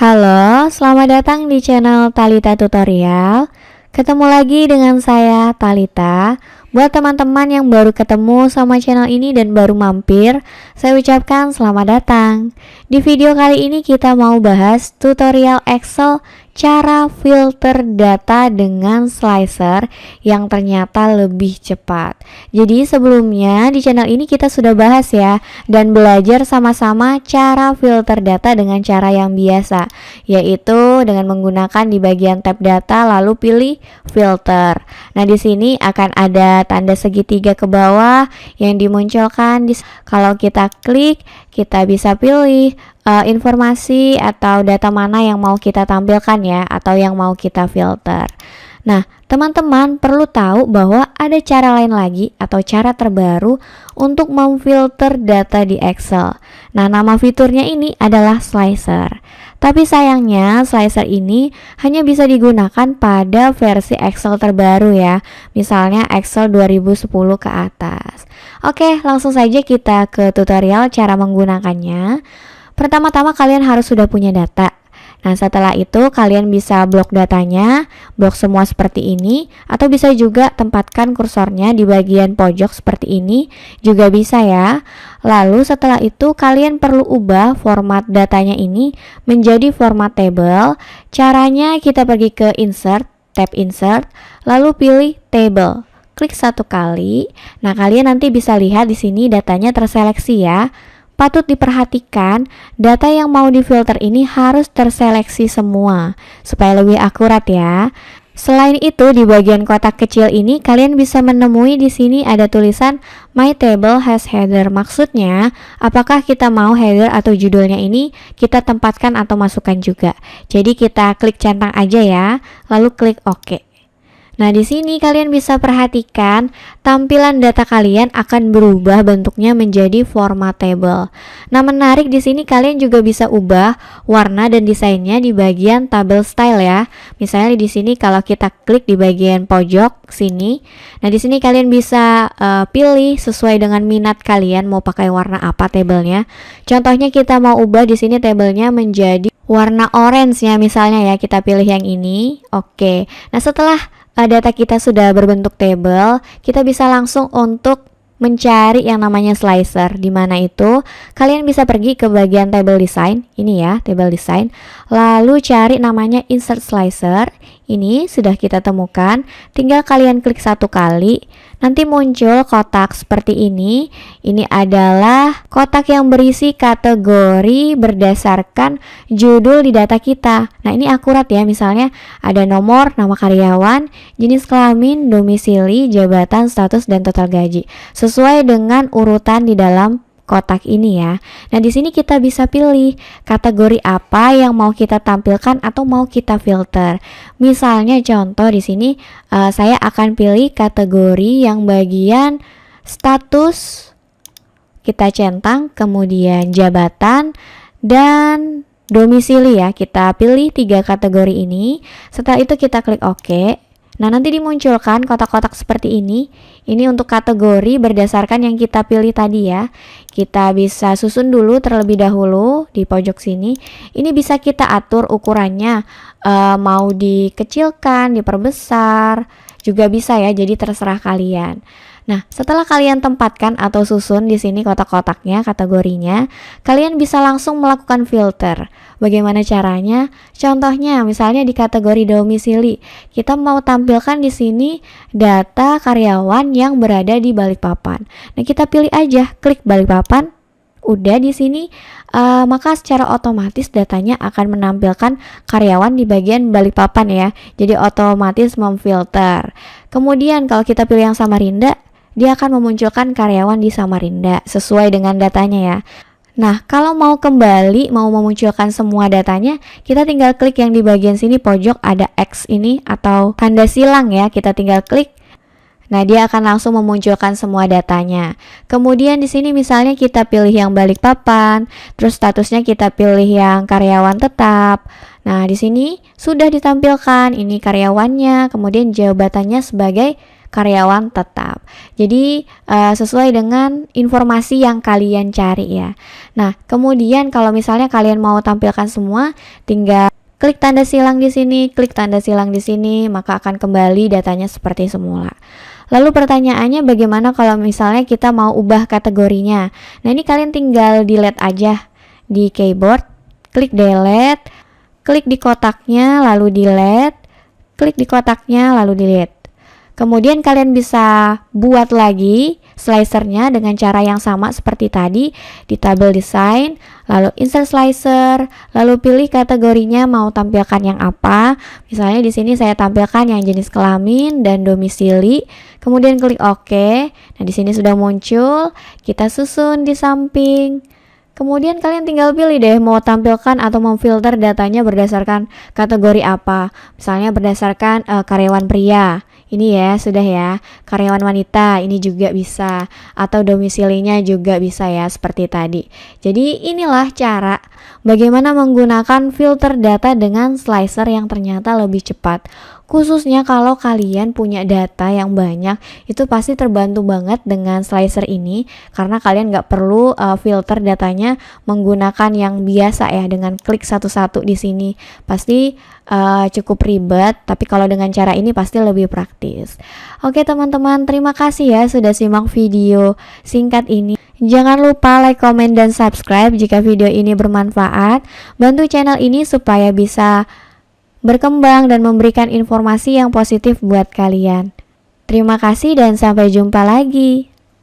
Halo, selamat datang di channel Talita Tutorial. Ketemu lagi dengan saya, Talita. Buat teman-teman yang baru ketemu sama channel ini dan baru mampir, saya ucapkan selamat datang. Di video kali ini kita mau bahas tutorial Excel cara filter data dengan slicer yang ternyata lebih cepat. Jadi sebelumnya di channel ini kita sudah bahas ya, dan belajar sama-sama cara filter data dengan cara yang biasa, yaitu dengan menggunakan di bagian tab data lalu pilih filter. Nah, di sini akan ada tanda segitiga ke bawah yang dimunculkan. Kalau kita klik, kita bisa pilih informasi atau data mana yang mau kita tampilkan ya, atau yang mau kita filter. Nah, teman-teman perlu tahu bahwa ada cara lain lagi atau cara terbaru untuk memfilter data di Excel. Nah, nama fiturnya ini adalah slicer. Tapi sayangnya slicer ini hanya bisa digunakan pada versi Excel terbaru ya. Misalnya Excel 2010 ke atas. Oke, langsung saja kita ke tutorial cara menggunakannya. Pertama-tama kalian harus sudah punya data. Nah, setelah itu kalian bisa blok datanya, blok semua seperti ini, atau bisa juga tempatkan kursornya di bagian pojok seperti ini, juga bisa ya. Lalu setelah itu kalian perlu ubah format datanya ini menjadi format table. Caranya kita pergi ke insert, tab insert, lalu pilih table. Klik satu kali. Nah, kalian nanti bisa lihat di sini datanya terseleksi ya. Patut diperhatikan, data yang mau difilter ini harus terseleksi semua, supaya lebih akurat ya. Selain itu, di bagian kotak kecil ini kalian bisa menemui di sini ada tulisan My Table has Header. Maksudnya, apakah kita mau header atau judulnya ini kita tempatkan atau masukkan juga. Jadi kita klik centang aja ya, lalu klik OK. Nah, di sini kalian bisa perhatikan tampilan data kalian akan berubah bentuknya menjadi format table. Nah, menarik di sini kalian juga bisa ubah warna dan desainnya di bagian table style ya. Misalnya di sini kalau kita klik di bagian pojok sini, nah di sini kalian bisa pilih sesuai dengan minat kalian mau pakai warna apa tabelnya. Contohnya kita mau ubah di sini tabelnya menjadi warna orange ya, misalnya ya, kita pilih yang ini. Oke. Nah, setelah data kita sudah berbentuk table, kita bisa langsung untuk mencari yang namanya slicer. Di mana itu kalian bisa pergi ke bagian table design, ini ya, table design, lalu cari namanya insert slicer. Ini sudah kita temukan, tinggal kalian klik satu kali, nanti muncul kotak seperti ini. Ini adalah kotak yang berisi kategori berdasarkan judul di data kita. Nah, ini akurat ya, misalnya ada nomor, nama karyawan, jenis kelamin, domisili, jabatan, status, dan total gaji. Sesuai dengan urutan di dalam kotak ini ya. Nah, di sini kita bisa pilih kategori apa yang mau kita tampilkan atau mau kita filter. Misalnya contoh di sini saya akan pilih kategori yang bagian status, kita centang, kemudian jabatan dan domisili ya. Kita pilih 3 kategori ini. Setelah itu kita klik OK. Nah, nanti dimunculkan kotak-kotak seperti ini. Ini untuk kategori berdasarkan yang kita pilih tadi ya. Kita bisa susun dulu terlebih dahulu di pojok sini. Ini bisa kita atur ukurannya, mau dikecilkan, diperbesar, juga bisa ya, jadi terserah kalian. Nah, setelah kalian tempatkan atau susun di sini kotak-kotaknya, kategorinya, kalian bisa langsung melakukan filter. Bagaimana caranya? Contohnya, misalnya di kategori domisili, kita mau tampilkan di sini data karyawan yang berada di Balikpapan. Nah, kita pilih aja, klik Balikpapan. Udah di sini, maka secara otomatis datanya akan menampilkan karyawan di bagian Balikpapan ya. Jadi otomatis memfilter. Kemudian kalau kita pilih yang Samarinda, dia akan memunculkan karyawan di Samarinda sesuai dengan datanya ya. Nah, kalau mau kembali, mau memunculkan semua datanya, kita tinggal klik yang di bagian sini pojok ada X ini atau tanda silang ya, kita tinggal klik. Nah, dia akan langsung memunculkan semua datanya. Kemudian di sini misalnya kita pilih yang Balikpapan, terus statusnya kita pilih yang karyawan tetap. Nah, di sini sudah ditampilkan ini karyawannya, kemudian jabatannya sebagai karyawan tetap. Jadi sesuai dengan informasi yang kalian cari ya. Nah, kemudian kalau misalnya kalian mau tampilkan semua, tinggal klik tanda silang di sini, klik tanda silang di sini, maka akan kembali datanya seperti semula. Lalu pertanyaannya bagaimana kalau misalnya kita mau ubah kategorinya? Nah, ini kalian tinggal delete aja di keyboard, klik delete, klik di kotaknya lalu delete, klik di kotaknya lalu delete. Kemudian kalian bisa buat lagi slicernya dengan cara yang sama seperti tadi di tabel design, lalu insert slicer, lalu pilih kategorinya mau tampilkan yang apa. Misalnya di sini saya tampilkan yang jenis kelamin dan domisili. Kemudian klik OK. Nah, di sini sudah muncul, kita susun di samping. Kemudian kalian tinggal pilih deh mau tampilkan atau memfilter datanya berdasarkan kategori apa. Misalnya berdasarkan karyawan pria. Ini ya, sudah ya. Karyawan wanita ini juga bisa, atau domisilinya juga bisa ya, seperti tadi. Jadi inilah cara bagaimana menggunakan filter data dengan slicer yang ternyata lebih cepat. Khususnya kalau kalian punya data yang banyak, itu pasti terbantu banget dengan slicer ini karena kalian nggak perlu filter datanya menggunakan yang biasa ya, dengan klik satu-satu di sini. Pasti cukup ribet, tapi kalau dengan cara ini pasti lebih praktis. Oke teman-teman, terima kasih ya sudah simak video singkat ini. Jangan lupa like, komen, dan subscribe jika video ini bermanfaat. Bantu channel ini supaya bisa berkembang dan memberikan informasi yang positif buat kalian. Terima kasih dan sampai jumpa lagi.